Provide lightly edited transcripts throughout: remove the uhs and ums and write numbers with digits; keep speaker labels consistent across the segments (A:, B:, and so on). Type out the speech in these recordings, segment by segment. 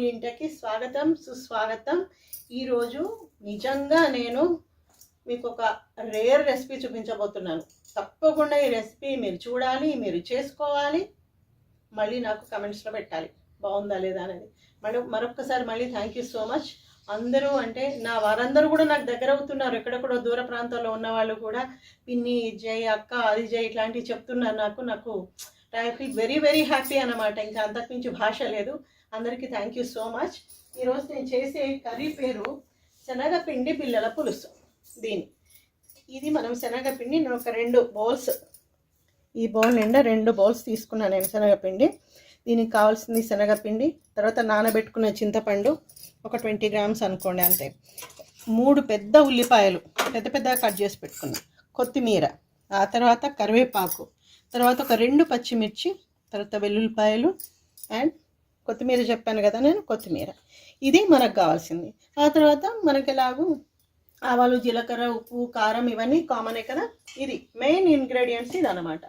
A: అమూలింటకి స్వాగతం సుస్వాగతం. ఈరోజు నిజంగా నేను మీకు ఒక రేర్ రెసిపీ చూపించబోతున్నాను. తప్పకుండా ఈ రెసిపీ మీరు చూడాలి, మీరు చేసుకోవాలి, మళ్ళీ నాకు కమెంట్స్లో పెట్టాలి బాగుందా లేదా అనేది. మరొక్కసారి మళ్ళీ థ్యాంక్ యూ సో మచ్. అందరూ అంటే నా వారందరూ కూడా నాకు దగ్గర అవుతున్నారు. ఎక్కడెక్కడో దూర ప్రాంతాల్లో ఉన్న వాళ్ళు కూడా పిన్ని జై, అక్క అది జై ఇట్లాంటివి చెప్తున్నారు. నాకు I feel very very happy అన్నమాట. ఇంకా అంతకుమించి భాష లేదు. అందరికీ థ్యాంక్ యూ సో మచ్. ఈరోజు నేను చేసే కర్రీ పేరు శనగపిండి బిళ్ళల పులుసు. ఇది మనం శనగపిండి నేను ఒక 2 బౌల్స్, ఈ బౌల్ నిండా 2 బౌల్స్ తీసుకున్నాను నేను శనగపిండి. దీనికి కావాల్సింది శనగపిండి, తర్వాత నానబెట్టుకున్న చింతపండు ఒక 20 గ్రామ్స్ అనుకోండి అంతే, 3 పెద్ద ఉల్లిపాయలు పెద్దగా కట్ చేసి పెట్టుకున్నాను, కొత్తిమీర, ఆ తర్వాత కరివేపాకు, తర్వాత ఒక 2 పచ్చిమిర్చి, తర్వాత వెల్లుల్లిపాయలు అండ్ కొత్తిమీర చెప్పాను కదా నేను, కొత్తిమీర. ఇది మనకు కావాల్సింది. ఆ తర్వాత మనకి ఎలాగూ ఆవాలు, జీలకర్ర, ఉప్పు, కారం ఇవన్నీ కామనే కదా. ఇది మెయిన్ ఇంగ్రీడియంట్స్ ఇది అనమాట.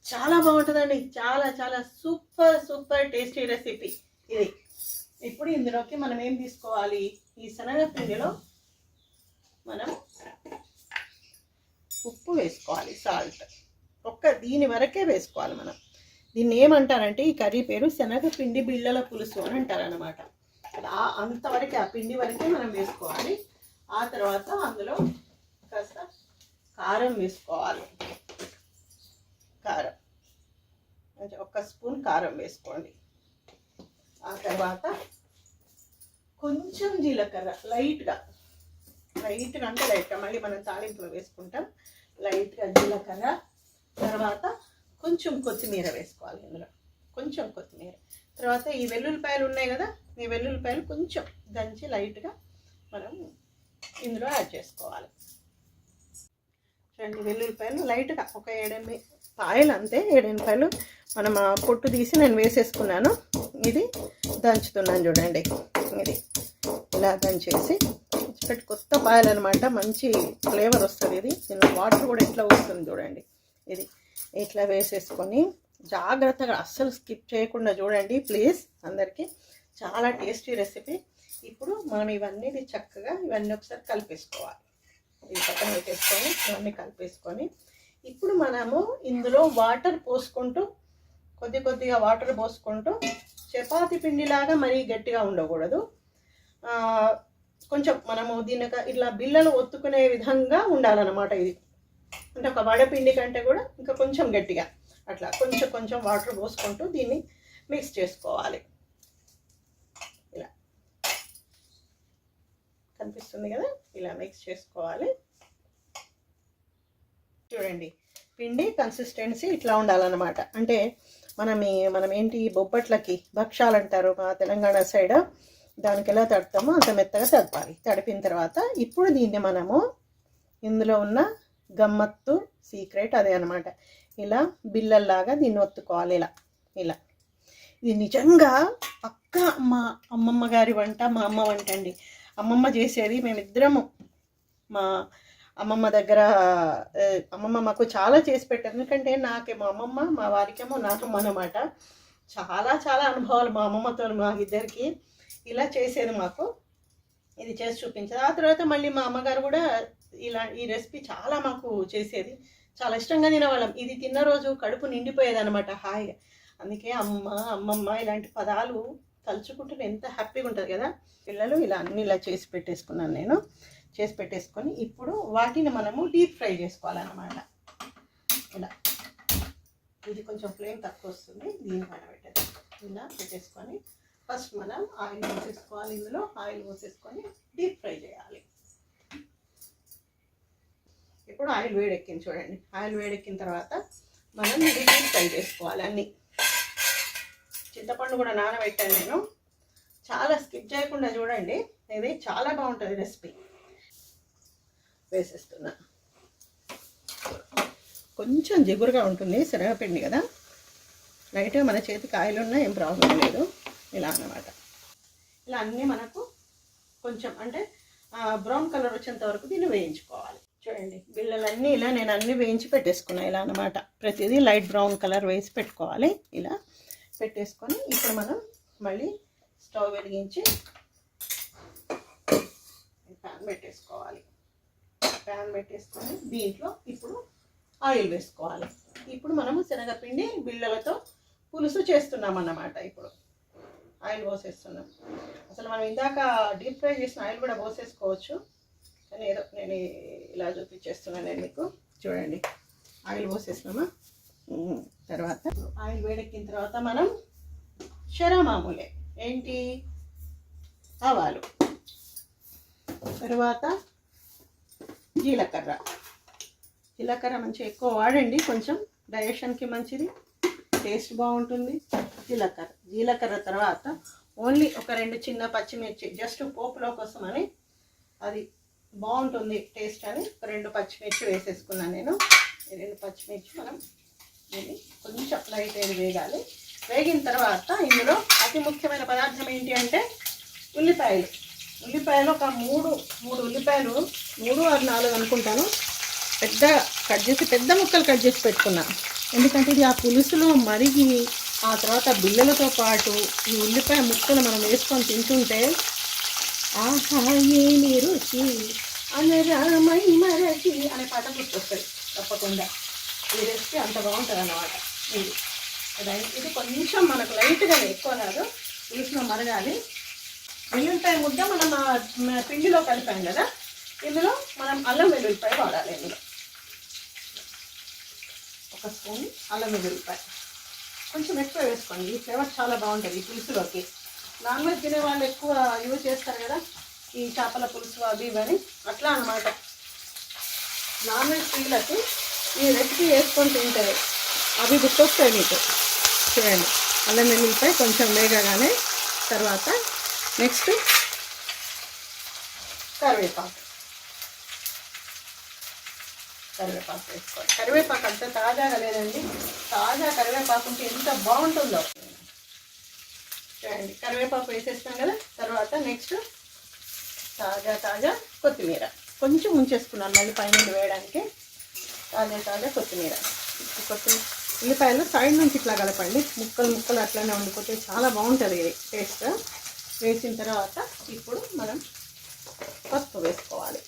A: చాలా బాగుంటుందండి, చాలా చాలా సూపర్ సూపర్ టేస్టీ రెసిపీ ఇది. ఇప్పుడు ఇందులోకి మనం ఏం తీసుకోవాలి, ఈ శనగపిండిలో మనం ఉప్పు వేసుకోవాలి, సాల్ట్ దీని వరకే వేసుకోవాలి మనం. దీన్ని ఏమంటారంటే ఈ కర్రీ పేరు శనగపిండి బిళ్ళల పులుసు అని అంటారనమాట. అంతవరకే, ఆ పిండి వరకే మనం వేసుకోవాలి. ఆ తర్వాత అందులో కాస్త కారం వేసుకోవాలి. కారం అంటే 1 స్పూన్ కారం వేసుకోండి. ఆ తర్వాత కొంచెం జీలకర్ర, లైట్గా అంటే లైట్గా, మళ్ళీ మనం తాలింపులో వేసుకుంటాం. లైట్గా జీలకర్ర, తర్వాత కొంచెం కొత్తిమీర వేసుకోవాలి. ఇందులో కొంచెం కొత్తిమీర, తర్వాత ఈ వెల్లుల్లిపాయలు ఉన్నాయి కదా, ఈ వెల్లుల్లిపాయలు కొంచెం దంచి లైట్గా మనం ఇందులో యాడ్ చేసుకోవాలి. చూడండి, వెల్లుల్లిపాయలు లైట్గా ఒక 7-8 పాయలు అంతే, 7-8 పాయలు మనం పొట్టు తీసి నేను వేసేసుకున్నాను. ఇది దంచుతున్నాను చూడండి. ఇది ఇలా దంచేసి కొత్త పాయలు అనమాట, మంచి ఫ్లేవర్ వస్తుంది. ఇది దీనిలో వాటర్ కూడా ఇట్లా వస్తుంది చూడండి. ఇది ఇట్లా వేసేసుకొని జాగ్రత్తగా అస్సలు స్కిప్ చేయకుండా చూడండి ప్లీజ్. అందరికీ చాలా టేస్టీ రెసిపీ. ఇప్పుడు మనం ఇవన్నీ చక్కగా ఒకసారి కలిపేసుకోవాలి. ఇది పక్కన పెట్టేసుకొని ఇవన్నీ కలిపేసుకొని ఇప్పుడు మనము ఇందులో వాటర్ పోసుకుంటూ కొద్దిగా వాటర్ పోసుకుంటూ, చపాతీ పిండిలాగా మరీ గట్టిగా ఉండకూడదు, కొంచెం మనము దీన్ని ఇట్లా బిళ్ళలు ఒత్తుకునే విధంగా ఉండాలన్నమాట. ఇది అంటే ఒక వడపిండి కంటే కూడా ఇంకా కొంచెం గట్టిగా అట్లా కొంచెం వాటర్ పోసుకుంటూ దీన్ని మిక్స్ చేసుకోవాలి. ఇలా కనిపిస్తుంది కదా, ఇలా మిక్స్ చేసుకోవాలి. చూడండి, పిండి కన్సిస్టెన్సీ ఇట్లా ఉండాలన్నమాట. అంటే మనం ఏంటి బొబ్బట్లకి భక్షాలు అంటారు మా తెలంగాణ సైడ్, దానికి ఎలా తడతామో అంత మెత్తగా తడపాలి. తడిపిన తర్వాత ఇప్పుడు దీన్ని మనము ఇందులో ఉన్న గమ్మత్తు సీక్రెట్ అదే అనమాట. ఇలా బిళ్ళల్లాగా దీన్ని ఒత్తుకోవాలి. ఇలా ఇది నిజంగా పక్క మా అమ్మమ్మ గారి వంట, మా అమ్మ వంట అండి. అమ్మమ్మ చేసేది, మేమిద్దరము మా అమ్మమ్మ దగ్గర, అమ్మమ్మ మాకు చాలా చేసి పెట్టారు. ఎందుకంటే నాకేమో అమ్మమ్మ, మా వారికేమో నాకమ్మ అన్నమాట. చాలా చాలా అనుభవాలు మా అమ్మమ్మతో మా ఇద్దరికి. ఇలా చేసేది మాకు, ఇది చేసి చూపించేది. ఆ తర్వాత మళ్ళీ మా అమ్మగారు కూడా ఈ రెసిపీ చాలా మాకు చేసేది, చాలా ఇష్టంగా తినేవాళ్ళం. ఇది తిన్న రోజు కడుపు నిండిపోయేది అనమాట హాయిగా. అందుకే అమ్మమ్మ ఇలాంటి పదాలు తలుచుకుంటే ఎంత హ్యాపీగా ఉంటుంది కదా. పిల్లలు ఇలా చేసి పెట్టేసుకున్నాను నేను. చేసి పెట్టేసుకొని ఇప్పుడు వాటిని మనము డీప్ ఫ్రై చేసుకోవాలన్నమాట. ఇలా ఇది కొంచెం ఫ్లేమ్ తక్కువ వస్తుంది, దీని పైన పెట్టేది. ఇలా పెట్టేసుకొని ఫస్ట్ మనం ఆయిల్ పోసేసుకోవాలి. ఇందులో ఆయిల్ పోసేసుకొని డీప్ ఫ్రై చేయాలి. ఇప్పుడు ఆయిల్ వేడెక్కింది చూడండి. ఆయిల్ వేడెక్కిన తర్వాత మనం ఇది డీప్ ఫ్రై చేసుకోవాలి. అన్నీ చింతపండు కూడా నానబెట్టాను నేను. చాలా స్కిప్ చేయకుండా చూడండి, ఇది చాలా బాగుంటుంది రెసిపీ. వేసేస్తున్నా. కొంచెం జిగురుగా ఉంటుంది, శనగపిండి కదా, లైట్గా మన చేతికి ఆయిల్ ఉన్నా ఏం ప్రాబ్లం లేదు. ఇలా అన్నమాట. ఇలా అన్నీ మనకు కొంచెం అంటే బ్రౌన్ కలర్ వచ్చేంత వరకు దీన్ని వేయించుకోవాలి. చూడండి, బిళ్ళలన్నీ ఇలా నేను అన్నీ వేయించి పెట్టేసుకున్నాను. ఇలా అన్నమాట, ప్రతిదీ లైట్ బ్రౌన్ కలర్ వేసి పెట్టుకోవాలి. ఇలా పెట్టేసుకొని ఇప్పుడు మనం మళ్ళీ స్టవ్ వెలిగించి ప్యాన్ పెట్టేసుకోవాలి. ప్యాన్ పెట్టేసుకొని దీంట్లో ఇప్పుడు ఆయిల్ వేసుకోవాలి. ఇప్పుడు మనము శనగపిండి బిళ్ళలతో పులుసు చేస్తున్నాం అన్నమాట. ఇప్పుడు ఆయిల్ పోసేస్తున్నాం. అసలు మనం ఇందాక డీప్ ఫ్రై చేసిన ఆయిల్ కూడా పోసేసుకోవచ్చు, కానీ ఏదో నేను ఇలా చూపించేస్తున్నాను నేను మీకు. చూడండి, ఆయిల్ పోసేసినామా. తర్వాత ఆయిల్ వేడెక్కిన తర్వాత మనం మామూలే ఏంటి ఆవాలు, తర్వాత జీలకర్ర మంచిగా ఎక్కువ వాడండి, కొంచెం డైజెషన్కి మంచిది, టేస్ట్ బాగుంటుంది. జీలకర్ర తర్వాత ఓన్లీ ఒక 2 చిన్న పచ్చిమిర్చి, జస్ట్ పోపులో కోసమని, అది బాగుంటుంది టేస్ట్ అని 2 పచ్చిమిర్చి వేసేసుకున్నాను నేను. ఈ 2 పచ్చిమిర్చి మనం దీన్ని కొంచెం లైట్ అయ్యి వేగాలి. వేగిన తర్వాత ఇందులో అతి ముఖ్యమైన పదార్థం ఏంటి అంటే ఉల్లిపాయలు ఒక 3 ఉల్లిపాయలు, 3 or 4 అనుకుంటాను, పెద్ద ముక్కలు కట్ చేసి పెట్టుకున్నాను. ఎందుకంటే ఇది ఆ పులుసులో మరిగి ఆ తర్వాత బిళ్ళలతో పాటు ఈ ఉల్లిపాయ ముక్కలు మనం వేసుకొని తింటుంటే ఆహా ఏమి రుచి అనరామై మరచి అనే పాట గుర్తొస్తుంది తప్పకుండా. ఈ రెసిపీ అంత బాగుంటుంది అన్నమాట. ఇది కొంచెం మనకు లైట్గానే, ఎక్కువ కాదు, పులుసులో మరగాలి. వెల్లుల్లిపాయ ముద్ద మనం పిండిలో కలిపాం కదా, ఇందులో మనం అల్లం వెల్లుల్లిపాయ వాడాలి. ఇందులో 1 స్పూన్ అల్లం వెల్లుల్లిపాయ కొంచెం ఎక్కువ వేసుకోండి. ఈ ఫ్లేవర్ చాలా బాగుంటుంది ఈ పులుసులోకి. నాన్ వెజ్ తినే వాళ్ళు ఎక్కువ యూజ్ చేస్తారు కదా ఈ చేపల పులుసు అవి ఇవని, అట్లా అన్నమాట. నాన్ వెజ్ పిల్లలకి ఈ రెసిపీ వేసుకొని తింటే అవి గుర్తొస్తాయి మీకు. చూడండి, అల్లం వెల్లుల్లిపాయ కొంచెం వేగగానే తర్వాత నెక్స్ట్ కరివేపాకు వేసుకోవాలి. కరివేపాకు అంత తాజాగా లేదండి, తాజా కరివేపాకు ఉంటే ఎంత బాగుంటుందో. చూడండి, కరివేపాకు వేసేస్తాం కదా. తర్వాత నెక్స్ట్ తాజా కొత్తిమీర కొంచెం ఉంచేసుకున్నాను మళ్ళీ పైన వేయడానికి. తాజా కొత్తిమీర. ఉల్లిపాయలు సైడ్ నుంచి ఇట్లా కలపండి, ముక్కలు అట్లనే వండుకుంటే చాలా బాగుంటుంది టేస్ట్. వేసిన తర్వాత ఇప్పుడు మనం పసుపు వేసుకోవాలి.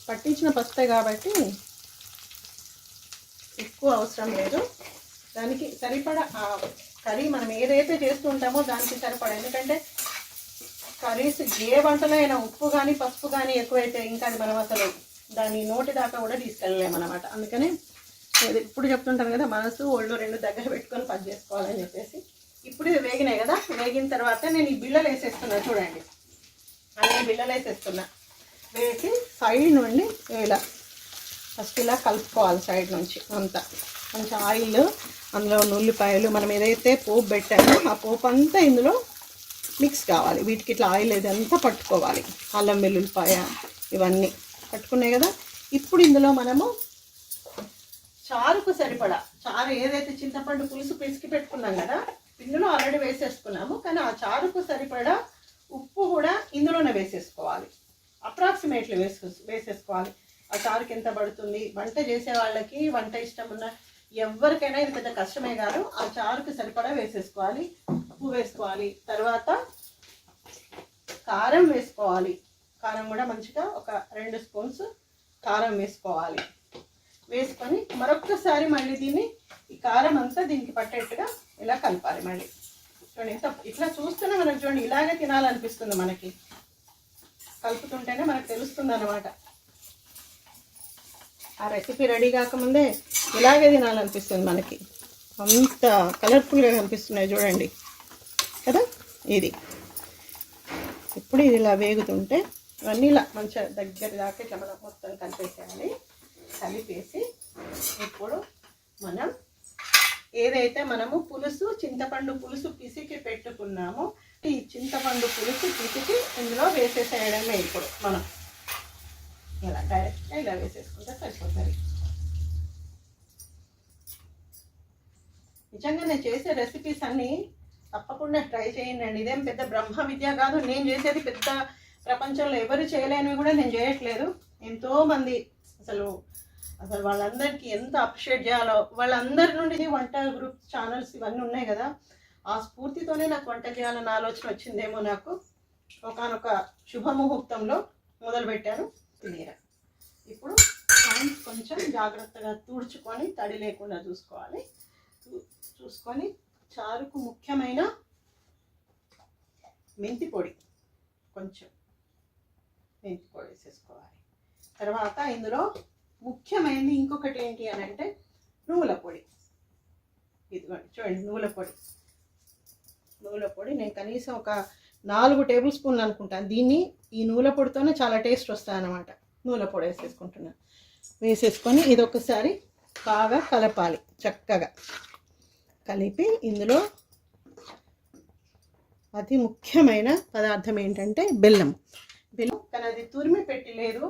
A: పట్టించిన పసుపే కాబట్టి ఎక్కువ అవసరం లేదు. దానికి సరిపడా కర్రీ మనం ఏదైతే చేస్తుంటామో దానికి సరిపడా, ఎందుకంటే కర్రీస్ ఏ వంటలో అయినా ఉప్పు కానీ పసుపు కానీ ఎక్కువైతే ఇంకా అది మనం అసలు దాని నోటి దాకా కూడా తీసుకెళ్ళలేమన్నమాట. అందుకనే ఇప్పుడు చెప్తుంటాను కదా, మనసు ఒళ్ళు 2 దగ్గర పెట్టుకొని పని చేసుకోవాలని చెప్పేసి. ఇప్పుడు ఇది వేగినాయి కదా, వేగిన తర్వాత నేను ఈ బిళ్ళలు వేసేస్తున్నా. చూడండి, అనే బిళ్ళలు వేసేస్తున్నా. వేసి సైడ్ నుండి ఇలా ఫస్ట్ ఇలా కలుపుకోవాలి. సైడ్ నుంచి అంతా కొంచెం ఆయిల్, అందులో ఉల్లిపాయలు మనం ఏదైతే పోపు పెట్టామో ఆ పోపు అంతా ఇందులో మిక్స్ కావాలి. వీటికి ఇట్లా ఆయిల్ ఇదంతా పట్టుకోవాలి. అల్లం వెల్లుల్లిపాయ ఇవన్నీ పట్టుకున్నాయి కదా. ఇప్పుడు ఇందులో మనము చారుకు సరిపడా, చారు ఏదైతే చింతపండు పులుసు పిసికి పెట్టుకున్నాం కదా, ఇందులో ఆల్రెడీ వేసేసుకున్నాము, కానీ ఆ చారుకు సరిపడా ఉప్పు కూడా ఇందులోనే వేసేసుకోవాలి. అప్రాక్సిమేట్లీ వేసేసుకోవాలి. ఆ చారుకి ఎంత పడుతుంది, వంట చేసే వాళ్ళకి, వంట ఇష్టం ఉన్న ఎవరికైనా ఇది పెద్ద కష్టమే కాదు. ఆ చారుకి సరిపడా వేసేసుకోవాలి. ఉప్పు వేసుకోవాలి. తర్వాత కారం వేసుకోవాలి. కారం కూడా మంచిగా ఒక 2 స్పూన్స్ కారం వేసుకోవాలి. వేసుకొని మరొక్కసారి మళ్ళీ దీన్ని, ఈ కారం అంతా దీనికి పట్టేట్టుగా ఇలా కలపాలి. మళ్ళీ చూడండి, ఇట్లా చూస్తేనే మనకు చూడండి ఇలాగే తినాలనిపిస్తుంది. మనకి కలుపుతుంటేనే మనకు తెలుస్తుంది అన్నమాట. ఆ రెసిపీ రెడీ కాకముందే ఇలాగే తినాలనిపిస్తుంది మనకి. అంత కలర్ఫుల్గా కనిపిస్తున్నాయి చూడండి కదా. ఇది ఇప్పుడు ఇది ఇలా వేగుతుంటే ఇవన్నీ ఇలా మంచిగా దగ్గర దాకా ఇట్లా మనం మొత్తం కలిపేసేయాలి. కలిపేసి ఇప్పుడు మనం ఏదైతే మనము చింతపండు పులుసు పిసికి పెట్టుకున్నామో ఈ చింతపండు పులుసు పిసికి ఇందులో వేసేసేయడమే. ఇప్పుడు మనం ఇలా డైరెక్ట్గా ఇలా వేసేసుకుంటే సరిపోతుంది. నిజంగా నేను చేసే రెసిపీస్ అన్నీ తప్పకుండా ట్రై చేయండి. ఇదేం పెద్ద బ్రహ్మ విద్య కాదు. నేను చేసేది పెద్ద ప్రపంచంలో ఎవరు చేయలేనివి కూడా నేను చేయట్లేదు. ఎంతోమంది అసలు వాళ్ళందరికీ ఎంత అప్రిషియేట్ చేయాలో, వాళ్ళందరి నుండి వంట గ్రూప్ ఛానల్స్ ఇవన్నీ ఉన్నాయి కదా, ఆ స్ఫూర్తితోనే నాకు వంట చేయాలన్న ఆలోచన వచ్చిందేమో నాకు. ఒకానొక శుభముహూర్తంలో మొదలుపెట్టాను కొత్తిమీర. ఇప్పుడు హ్యాండ్స్ కొంచెం జాగ్రత్తగా తుడుచుకొని తడి లేకుండా చూసుకొని చారుకు ముఖ్యమైన మెంతి పొడి, కొంచెం మెంతి పొడి వేసేసుకోవాలి. తర్వాత ఇందులో ముఖ్యమైనది ఇంకొకటి ఏంటి అని అంటే నువ్వుల పొడి. ఇదిగోండి చూడండి, నువ్వుల పొడి నేను కనీసం ఒక 4 టేబుల్ స్పూన్లు అనుకుంటాను. దీన్ని ఈ నువ్వుల పొడితోనే చాలా టేస్ట్ వస్తాయి అన్నమాట. నువ్వుల పొడి వేసేసుకొని ఇది ఒకసారి బాగా కలపాలి. చక్కగా కలిపి ఇందులో అతి ముఖ్యమైన పదార్థం ఏంటంటే బెల్లం. కానీ అది తురిమి పెట్టి లేదు,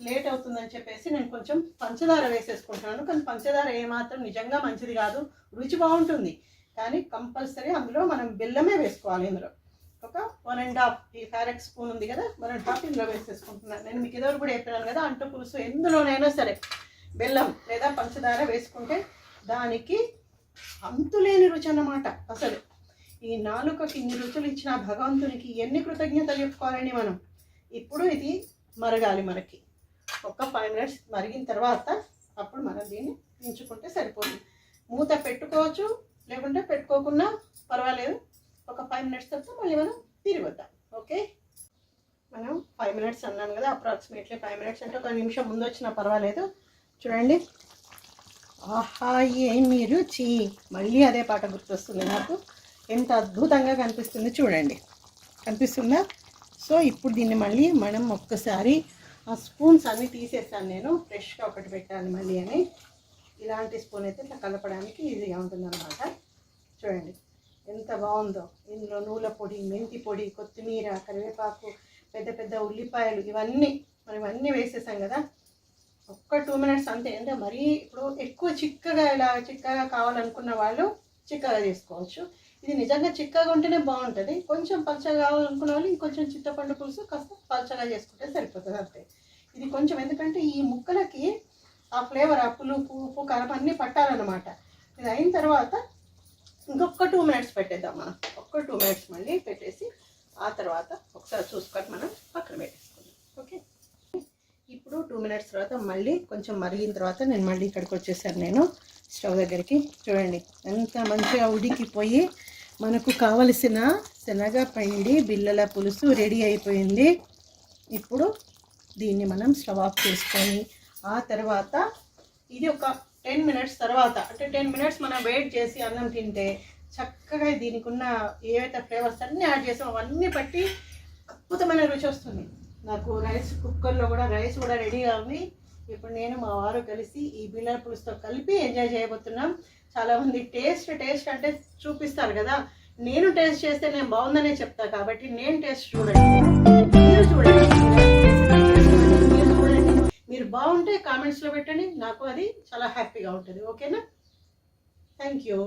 A: లేట్ అవుతుందని చెప్పేసి నేను కొంచెం పంచదార వేసేసుకుంటున్నాను. కానీ పంచదార ఏమాత్రం నిజంగా మంచిది కాదు, రుచి బాగుంటుంది కానీ కంపల్సరీ అందులో మనం బెల్లమే వేసుకోవాలి. ఇందులో ఒక 1.5 ఈ ఫారెక్స్ స్పూన్ ఉంది కదా, 1.5 ఇందులో వేసేసుకుంటున్నాను. నేను మీకు ఇదివరకు కూడా చెప్పాను కదా, అంటు పులుసు ఎందులోనైనా సరే బెల్లం లేదా పంచదార వేసుకుంటే దానికి అంతులేని రుచి అన్నమాట. అసలు ఈ నాలుకకి ఇన్ని రుచులు ఇచ్చిన భగవంతునికి ఎన్ని కృతజ్ఞతలు చెప్పుకోవాలండి మనం. ఇప్పుడు ఇది మరగాలి. మనకి ఒక 5 మినిట్స్ మరిగిన తర్వాత అప్పుడు మనం దీన్ని దించుకుంటే సరిపోతుంది. మూత పెట్టుకోవచ్చు, లేకుంటే పెట్టుకోకుండా పర్వాలేదు. ఒక 5 మినిట్స్ తర్వాత మళ్ళీ మనం తిరిగి వద్దాం. ఓకే, మనం 5 మినిట్స్ అన్నాను కదా, అప్రాక్సిమేట్లీ 5 మినిట్స్ అంటే 1 నిమిషం ముందు వచ్చినా పర్వాలేదు. చూడండి, ఆహా ఏమి రుచి. మళ్ళీ అదే పాట గుర్తొస్తుంది నాకు. ఎంత అద్భుతంగా కనిపిస్తుంది చూడండి, కనిపిస్తుందా? సో ఇప్పుడు దీన్ని మళ్ళీ మనం ఒక్కసారి ఆ స్పూన్స్ అన్నీ తీసేసాను నేను, ఫ్రెష్గా ఒకటి పెట్టాను మళ్ళీ అని. ఇలాంటి స్పూన్ అయితే ఇట్లా కలపడానికి ఈజీగా ఉంటుందన్నమాట. చూడండి ఎంత బాగుందో. ఇందులో నువ్వుల పొడి, మెంతి పొడి, కొత్తిమీర, కరివేపాకు, పెద్ద పెద్ద ఉల్లిపాయలు ఇవన్నీ వేసేసాం కదా. ఒక్క 2 మినిట్స్ అంతే. అంటే మరీ ఇప్పుడు ఎక్కువ చిక్కగా కావాలనుకున్న వాళ్ళు చిక్కగా చేసుకోవచ్చు. ఇది నిజంగా చిక్కగా ఉంటేనే బాగుంటుంది. కొంచెం పల్చగా కావాలనుకున్న వాళ్ళు ఇంకొంచెం చింతపండు పులుసు కాస్త పల్చగా చేసుకుంటే సరిపోతుంది అంతే. ఇది కొంచెం ఎందుకంటే ఈ ముక్కలకి ఆ ఫ్లేవర్, ఆ పులుపు, ఉప్పు, కారం అన్నీ పట్టాలన్నమాట. ఇది అయిన తర్వాత ఇంకొక 2 మినిట్స్ పెట్టేద్దాం మనం. ఒక్క 2 మినిట్స్ మళ్ళీ పెట్టేసి ఆ తర్వాత ఒకసారి చూసుకొని మనం పక్కన పెట్టేసుకుందాం. ఓకే, ఇప్పుడు 2 మినిట్స్ తర్వాత మళ్ళీ కొంచెం మరిగిన తర్వాత నేను మళ్ళీ ఇక్కడికి వచ్చేసాను నేను స్టవ్ దగ్గరికి. చూడండి ఎంత మంచిగా ఉడికిపోయి మనకు కావలసిన శనగపిండి బిళ్ళల పులుసు రెడీ అయిపోయింది. ఇప్పుడు దీన్ని మనం స్టవ్ ఆఫ్ చేసుకొని ఆ తర్వాత ఇది ఒక 10 మినిట్స్ తర్వాత, అంటే 10 మినిట్స్ మనం వెయిట్ చేసి అన్నం తింటే చక్కగా దీనికి ఉన్న ఏవైతే ఫ్లేవర్స్ అన్నీ యాడ్ చేసాం అవన్నీ బట్టి అద్భుతమైన రుచి వస్తుంది. నాకు కుక్కర్లో కూడా రైస్ కూడా రెడీగా ఉంది. ఇప్పుడు నేను మా వారు కలిసి ఈ బిళ్ళల పులుసుతో కలిపి ఎంజాయ్ చేయబోతున్నాం. చాలామంది టేస్ట్ అంటే చూపిస్తారు కదా, నేను టేస్ట్ చేస్తే నేను బాగుందనే చెప్తా. కాబట్టి నేను టేస్ట్ చూడండి, మీరు చూడండి. మీరు బాగుంటే కామెంట్స్లో పెట్టండి, నాకు అది చాలా హ్యాపీగా ఉంటుంది. ఓకేనా? Thank you.